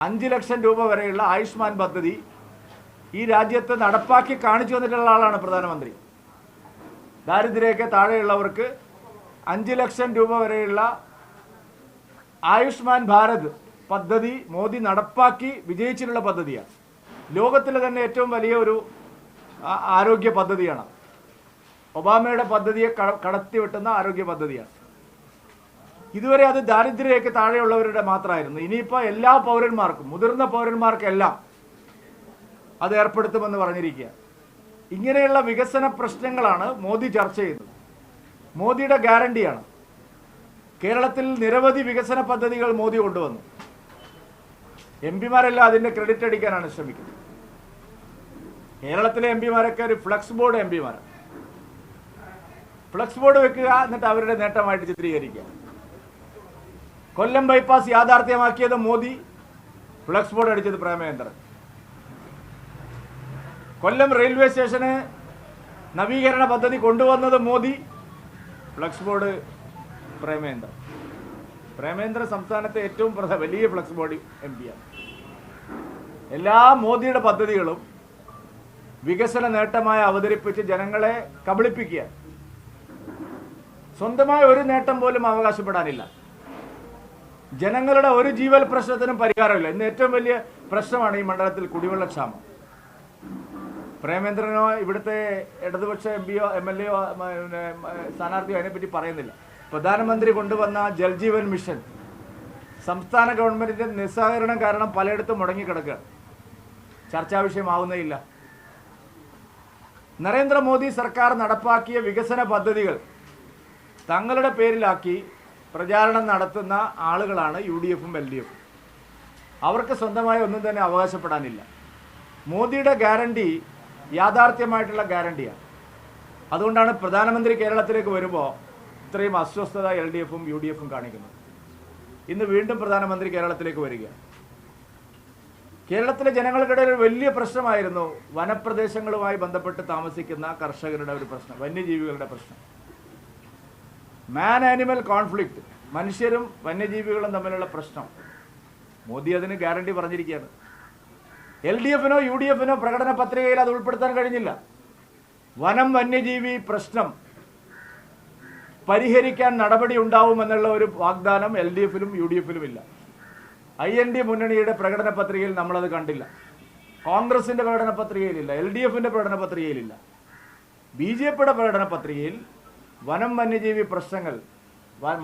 5 ലക്ഷം രൂപ വരെയുള്ള ആയുഷ്മാൻ പദ്ധതി ഈ രാജ്യത്ത് നടപ്പാക്കി കാണിച്ചു വന്നിട്ടുള്ള ആളാണ് പ്രധാനമന്ത്രി. ദാരിദ്ര്യരേഖ താഴെയുള്ളവർക്ക് 5 ലക്ഷം രൂപ വരെയുള്ള ആയുഷ്മാൻ ഭാരത് പദ്ധതി മോദി നടപ്പാക്കി വിജയിച്ചിട്ടുള്ള പദ്ധതിയാണ്. ലോകത്തിലെ തന്നെ ഏറ്റവും വലിയ ഒരു ആരോഗ്യ പദ്ധതിയാണ്. ഒബാമയുടെ പദ്ധതിയെ കടത്തിവെട്ടുന്ന ആരോഗ്യ പദ്ധതിയാണ്. ഇതുവരെ അത് ദാരിദ്ര്യരേഖ താഴെയുള്ളവരുടെ മാത്രമായിരുന്നു. ഇനിയിപ്പോൾ എല്ലാ പൗരന്മാർക്കും, മുതിർന്ന പൗരന്മാർക്കെല്ലാം അത് ഏർപ്പെടുത്തുമെന്ന് പറഞ്ഞിരിക്കുക. ഇങ്ങനെയുള്ള വികസന പ്രശ്നങ്ങളാണ് മോദി ചർച്ച ചെയ്യുന്നത്. മോദിയുടെ ഗ്യാരണ്ടിയാണ്. കേരളത്തിൽ നിരവധി വികസന പദ്ധതികൾ മോദി കൊണ്ടുവന്നു. എംപിമാരെല്ലാം അതിൻ്റെ ക്രെഡിറ്റ് അടിക്കാനാണ് ശ്രമിക്കുന്നത്. കേരളത്തിലെ എംപിമാരൊക്കെ ഒരു ഫ്ലക്സ് ബോർഡ് എംപിമാരാണ്. ഫ്ലക്സ് ബോർഡ് വെക്കുക, എന്നിട്ട് അവരുടെ നേട്ടമായിട്ട് ചിത്രീകരിക്കുക. കൊല്ലം ബൈപ്പാസ് യാഥാർത്ഥ്യമാക്കിയത് മോദി, ഫ്ലക്സ് ബോർഡ് അടിച്ചത് പ്രേമചന്ദ്രൻ. കൊല്ലം റെയിൽവേ സ്റ്റേഷന് നവീകരണ പദ്ധതി കൊണ്ടുവന്നത് മോദി, ഫ്ലക്സ് ബോർഡ് പ്രേമചന്ദ്രൻ. പ്രേമചന്ദ്രൻ സംസ്ഥാനത്തെ ഏറ്റവും വലിയ ഫ്ലക്സ് ബോർഡ് എം പിയാണ്. എല്ലാ മോദിയുടെ പദ്ധതികളും വികസന നേട്ടമായി അവതരിപ്പിച്ച് ജനങ്ങളെ കബളിപ്പിക്കുക. സ്വന്തമായ ഒരു നേട്ടം പോലും അവകാശപ്പെടാനില്ല. ജനങ്ങളുടെ ഒരു ജീവൽ പ്രശ്നത്തിനും പരിഹാരമില്ല. ഇന്ന് ഏറ്റവും വലിയ പ്രശ്നമാണ് ഈ മണ്ഡലത്തിൽ കുടിവെള്ളക്ഷാമം. പ്രേമേന്ദ്രനോ ഇവിടുത്തെ ഇടതുപക്ഷ എം പിയോ എം എൽ എയോ സ്ഥാനാർത്ഥിയോ അതിനെപ്പറ്റി പറയുന്നില്ല. പ്രധാനമന്ത്രി കൊണ്ടുവന്ന ജൽജീവൻ മിഷൻ സംസ്ഥാന ഗവൺമെന്റിന്റെ നിസ്സഹകരണം കാരണം പലയിടത്തും മുടങ്ങിക്കിടക്കുകയാണ്. ചർച്ചാ വിഷയമാവുന്നേയില്ല. നരേന്ദ്രമോദി സർക്കാർ നടപ്പാക്കിയ വികസന പദ്ധതികൾ തങ്ങളുടെ പേരിലാക്കി പ്രചാരണം നടത്തുന്ന ആളുകളാണ് UDFും LDFും. അവർക്ക് സ്വന്തമായി ഒന്നും തന്നെ അവകാശപ്പെടാനില്ല. മോദിയുടെ ഗ്യാരണ്ടി യാഥാർത്ഥ്യമായിട്ടുള്ള ഗ്യാരണ്ടിയാണ്. അതുകൊണ്ടാണ് പ്രധാനമന്ത്രി കേരളത്തിലേക്ക് വരുമ്പോൾ ഇത്രയും അസ്വസ്ഥത LDFും UDFും കാണിക്കുന്നത്. ഇന്ന് വീണ്ടും പ്രധാനമന്ത്രി കേരളത്തിലേക്ക് വരികയാണ്. കേരളത്തിലെ ജനങ്ങൾക്കിടയിൽ ഒരു വലിയ പ്രശ്നമായിരുന്നു വനപ്രദേശങ്ങളുമായി ബന്ധപ്പെട്ട് താമസിക്കുന്ന കർഷകരുടെ ഒരു പ്രശ്നം, വന്യജീവികളുടെ പ്രശ്നം. മാൻ ആനിമൽ കോൺഫ്ലിക്റ്റ്, മനുഷ്യരും വന്യജീവികളും തമ്മിലുള്ള പ്രശ്നം. മോദി അതിന് ഗ്യാരണ്ടി പറഞ്ഞിരിക്കുകയാണ്. LDFനോ UDFനോ പ്രകടന പത്രികയിൽ അത് ഉൾപ്പെടുത്താൻ കഴിഞ്ഞില്ല. വനം വന്യജീവി പ്രശ്നം പരിഹരിക്കാൻ നടപടി ഉണ്ടാവുമെന്നുള്ള ഒരു വാഗ്ദാനം LDFലും UDFലും ഇല്ല. IND മുന്നണിയുടെ പ്രകടന പത്രികയിൽ നമ്മളത് കണ്ടില്ല. കോൺഗ്രസിന്റെ പ്രകടന പത്രികയിലില്ല. LDFന്റെ പ്രകടന പത്രികയിലില്ല. BJPയുടെ പ്രകടന പത്രികയിൽ വനം വന്യജീവി പ്രശ്നങ്ങൾ,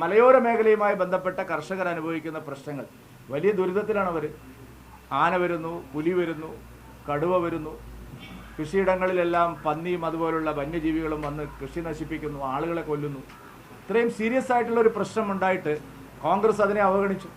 മലയോര മേഖലയുമായി ബന്ധപ്പെട്ട കർഷകർ അനുഭവിക്കുന്ന പ്രശ്നങ്ങൾ, വലിയ ദുരിതത്തിലാണ് അവർ. ആന വരുന്നു, പുലി വരുന്നു, കടുവ വരുന്നു, കൃഷിയിടങ്ങളിലെല്ലാം പന്നിയും അതുപോലുള്ള വന്യജീവികളും വന്ന് കൃഷി നശിപ്പിക്കുന്നു, ആളുകളെ കൊല്ലുന്നു. ഇത്രയും സീരിയസ് ആയിട്ടുള്ള ഒരു പ്രശ്നം ഉണ്ടായിട്ട് കോൺഗ്രസ് അതിനെ അവഗണിച്ചു.